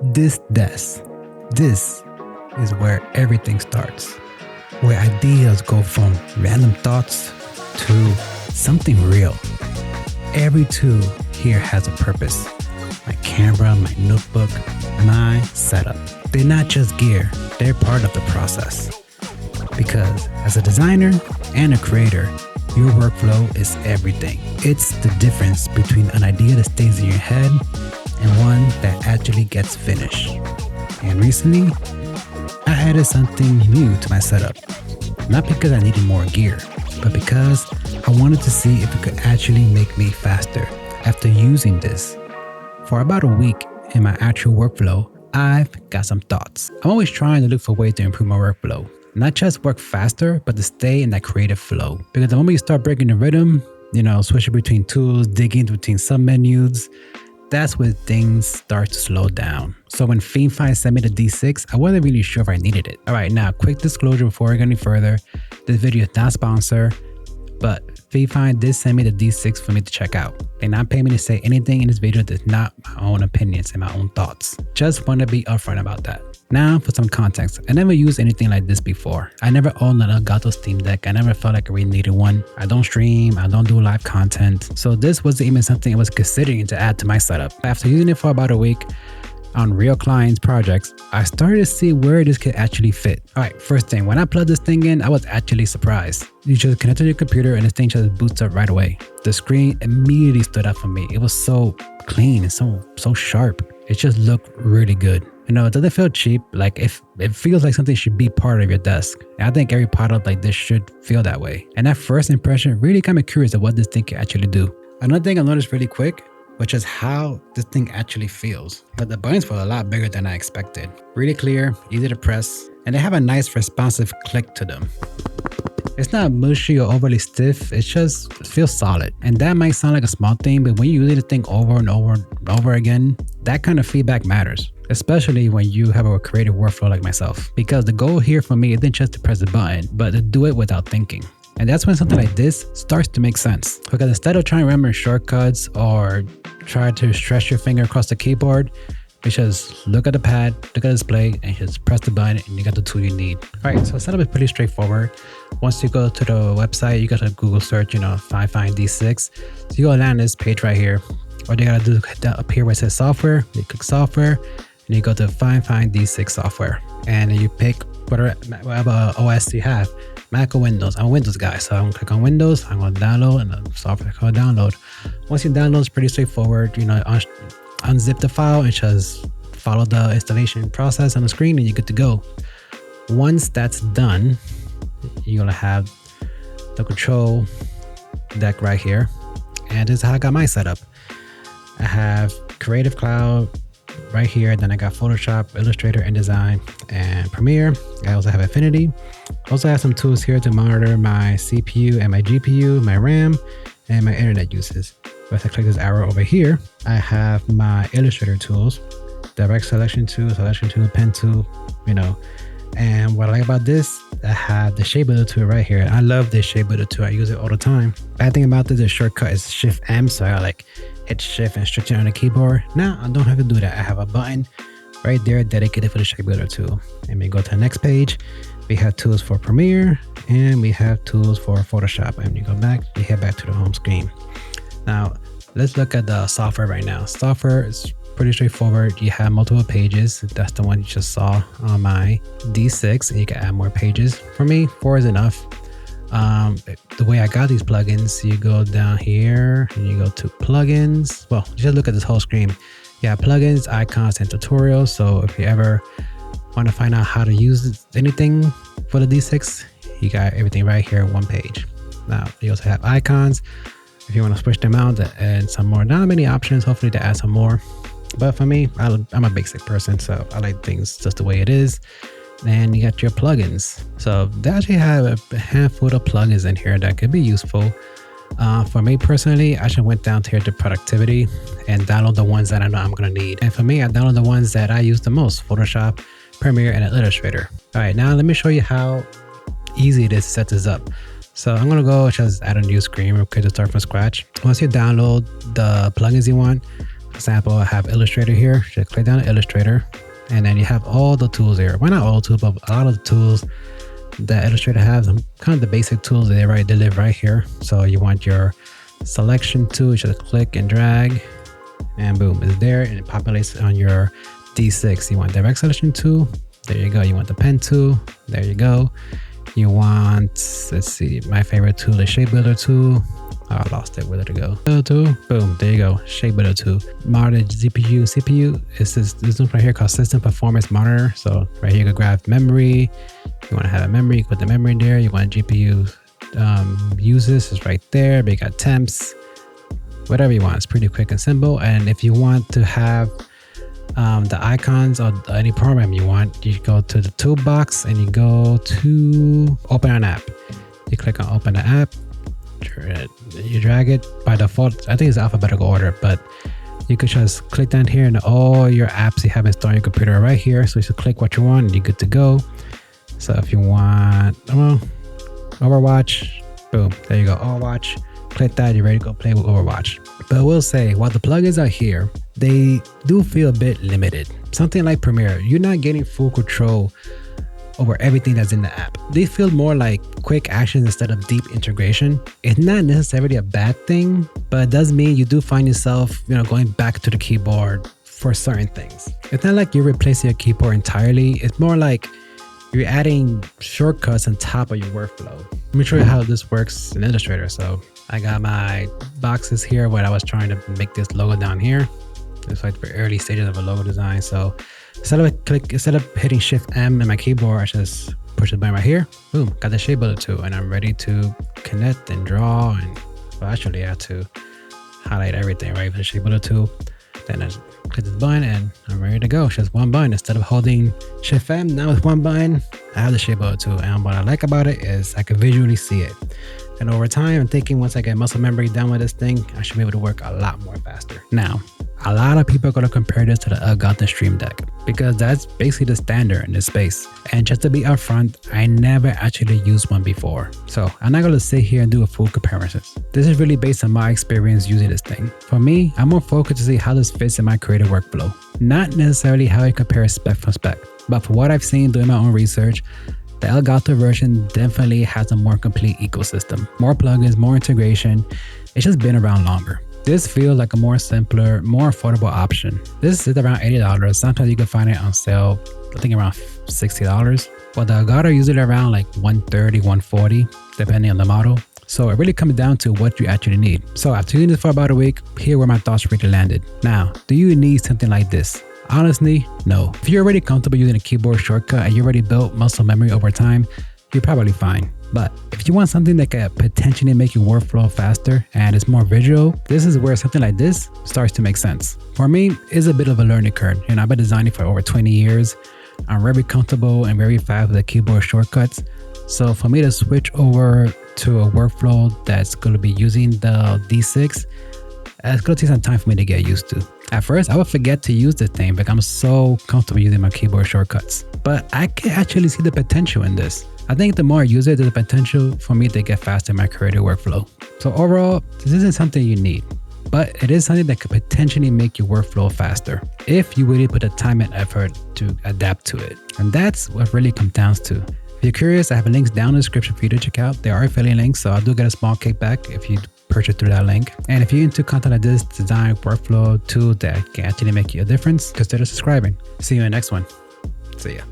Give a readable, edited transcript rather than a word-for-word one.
This desk, this is where everything starts, where ideas go from random thoughts to something real. Every tool here has a purpose. My camera, my notebook, my setup. They're not just gear, they're part of the process. Because as a designer and a creator, your workflow is everything. It's the difference between an idea that stays in your head and one that actually gets finished. And recently, I added something new to my setup. Not because I needed more gear, but because I wanted to see if it could actually make me faster. After using this for about a week in my actual workflow, I've got some thoughts. I'm always trying to look for ways to improve my workflow. Not just work faster, but to stay in that creative flow. Because the moment you start breaking the rhythm, switching between tools, digging between submenus, that's where things start to slow down. So when FIFINE sent me the D6, I wasn't really sure if I needed it. All right, now quick disclosure before I go any further. This video is not sponsored, but FIFINE did send me the D6 for me to check out. They're not paying me to say anything in this video that's not my own opinions and my own thoughts. Just want to be upfront about that. Now for some context, I never used anything like this before. I never owned an Elgato Steam Deck. I never felt like I really needed one. I don't stream, I don't do live content. So this wasn't even something I was considering to add to my setup. After using it for about a week on real clients projects, I started to see where this could actually fit. All right, first thing, when I plugged this thing in, I was actually surprised. You just connect to your computer and this thing just boots up right away. The screen immediately stood out for me. It was so clean and so sharp. It just looked really good. It doesn't feel cheap. Like it feels like something should be part of your desk. And I think every product like this should feel that way. And that first impression really got me curious of what this thing can actually do. Another thing I noticed really quick, which is how this thing actually feels. But the buttons feel a lot bigger than I expected. Really clear, easy to press, and they have a nice responsive click to them. It's not mushy or overly stiff, it just feels solid. And that might sound like a small thing, but when you use the thing over and over and over again, that kind of feedback matters. Especially when you have a creative workflow like myself. Because the goal here for me isn't just to press the button, but to do it without thinking. And that's when something like this starts to make sense. Because instead of trying to remember shortcuts or try to stretch your finger across the keyboard, you just look at the pad, look at the display, and just press the button and you got the tool you need. All right, so setup is pretty straightforward. Once you go to the website, you got to Google search, FIFINE D6. So you go land this page right here. What you got to do up here where it says software, you click software, and you go to FIFINE D6 software. And you pick whatever OS you have. Mac or Windows. I'm a Windows guy, so I'm gonna click on Windows. I'm gonna download, and the software called download. Once you download, it's pretty straightforward. Unzip the file and just follow the installation process on the screen, and you're good to go. Once that's done, you're gonna have the control deck right here, and this is how I got my setup. I have Creative Cloud right here, then I got Photoshop, Illustrator, InDesign, and Premiere. I also have Affinity. Also have some tools here to monitor my CPU and my GPU, my RAM, and my internet uses. If I click this arrow over here, I have my Illustrator tools, direct selection tool, pen tool, And what I like about this, I have the shape builder tool right here. I love this shape builder tool. I use it all the time. Bad thing about this, the shortcut is Shift M, so I hit Shift and stretch it on the keyboard. Now I don't have to do that. I have a button right there dedicated for the shape builder tool. And we go to the next page. We have tools for Premiere and we have tools for Photoshop. And you go back, you head back to the home screen. Now let's look at the software right now. Software is pretty straightforward. You have multiple pages. That's the one you just saw on my D6, and you can add more pages. For me, 4 is enough. The way I got these plugins, you go down here and you go to plugins. Well, just look at this whole screen. You have plugins, icons, and tutorials. So if you ever want to find out how to use anything for the D6, you got everything right here on one page. Now, you also have icons. If you want to switch them out to add some more, not many options, hopefully to add some more. But for me, I'm a basic person, so I like things just the way it is. And you got your plugins. So they actually have a handful of plugins in here that could be useful. For me personally, I just went down here to productivity and download the ones that I know I'm going to need. And for me, I download the ones that I use the most: Photoshop, Premiere, and Illustrator. All right, now let me show you how easy it is to set this up. So I'm going to go just add a new screen real quick to start from scratch. Once you download the plugins you want, example, I have Illustrator here. Just click down to Illustrator, and then you have all the tools here. Well, not all tools, but a lot of the tools that Illustrator has, kind of the basic tools they live right here. So you want your selection tool, you just click and drag, and boom, it's there, and it populates on your D6. You want direct selection tool, there you go. You want the pen tool, there you go. You want, let's see, my favorite tool is shape builder tool. Oh, I lost it. Where did it go? Tool. Boom. There you go. Shape builder tool. Monitor GPU, CPU. It's this one right here called System Performance Monitor. So right here, you can grab memory. You want to have a memory, put the memory in there. You want GPU uses is right there. But you got temps, whatever you want. It's pretty quick and simple. And if you want to have the icons or any program you want, you go to the toolbox and you go to open an app. You click on open the app. You drag it. By default, I think it's alphabetical order, but you could just click down here and all your apps you have installed on your computer are right here. So you just click what you want and you're good to go. So if you want Overwatch, boom, there you go, Overwatch. Click that, you're ready to go play with Overwatch. But I will say, while the plugins are here, they do feel a bit limited. Something like Premiere, you're not getting full control over everything that's in the app. They feel more like quick actions instead of deep integration. It's not necessarily a bad thing, but it does mean you do find yourself, going back to the keyboard for certain things. It's not like you're replacing your keyboard entirely. It's more like you're adding shortcuts on top of your workflow. Let me show you how this works in Illustrator. So I got my boxes here where I was trying to make this logo down here. It's like the early stages of a logo design. So instead of hitting Shift M in my keyboard, I just push the button right here. Boom, got the shape builder tool, and I'm ready to connect and draw. And well, actually, I have to highlight everything right with the shape builder tool. Then I just click this button, and I'm ready to go. It's just one button instead of holding Shift M. Now with one button, I have the shape builder tool, and what I like about it is I can visually see it. And over time, I'm thinking once I get muscle memory done with this thing, I should be able to work a lot more faster. Now, a lot of people are going to compare this to the Elgato Stream Deck because that's basically the standard in this space. And just to be upfront, I never actually used one before. So I'm not going to sit here and do a full comparison. This is really based on my experience using this thing. For me, I'm more focused to see how this fits in my creative workflow. Not necessarily how it compares spec from spec, but for what I've seen doing my own research, the Elgato version definitely has a more complete ecosystem, more plugins, more integration. It's just been around longer. This feels like a more simpler, more affordable option. This is around $80. Sometimes you can find it on sale, I think around $60. But the Elgato usually around like $130, $140, depending on the model. So it really comes down to what you actually need. So after using this for about a week, here where my thoughts really landed. Now, do you need something like this? Honestly, no. If you're already comfortable using a keyboard shortcut and you already built muscle memory over time, you're probably fine. But if you want something that can potentially make your workflow faster and it's more visual, this is where something like this starts to make sense. For me, it's a bit of a learning curve. I've been designing for over 20 years. I'm very comfortable and very fast with the keyboard shortcuts. So for me to switch over to a workflow that's going to be using the D6, it's going to take some time for me to get used to. At first, I would forget to use this thing because I'm so comfortable using my keyboard shortcuts. But I can actually see the potential in this. I think the more I use it, there's a potential for me to get faster in my creative workflow. So overall, this isn't something you need, but it is something that could potentially make your workflow faster if you really put the time and effort to adapt to it. And that's what really comes down to. If you're curious, I have links down in the description for you to check out. There are affiliate links, so I do get a small kickback if you purchase through that link. And if you're into content like this, design workflow tool that can actually make you a difference, consider subscribing. See you in the next one. See ya.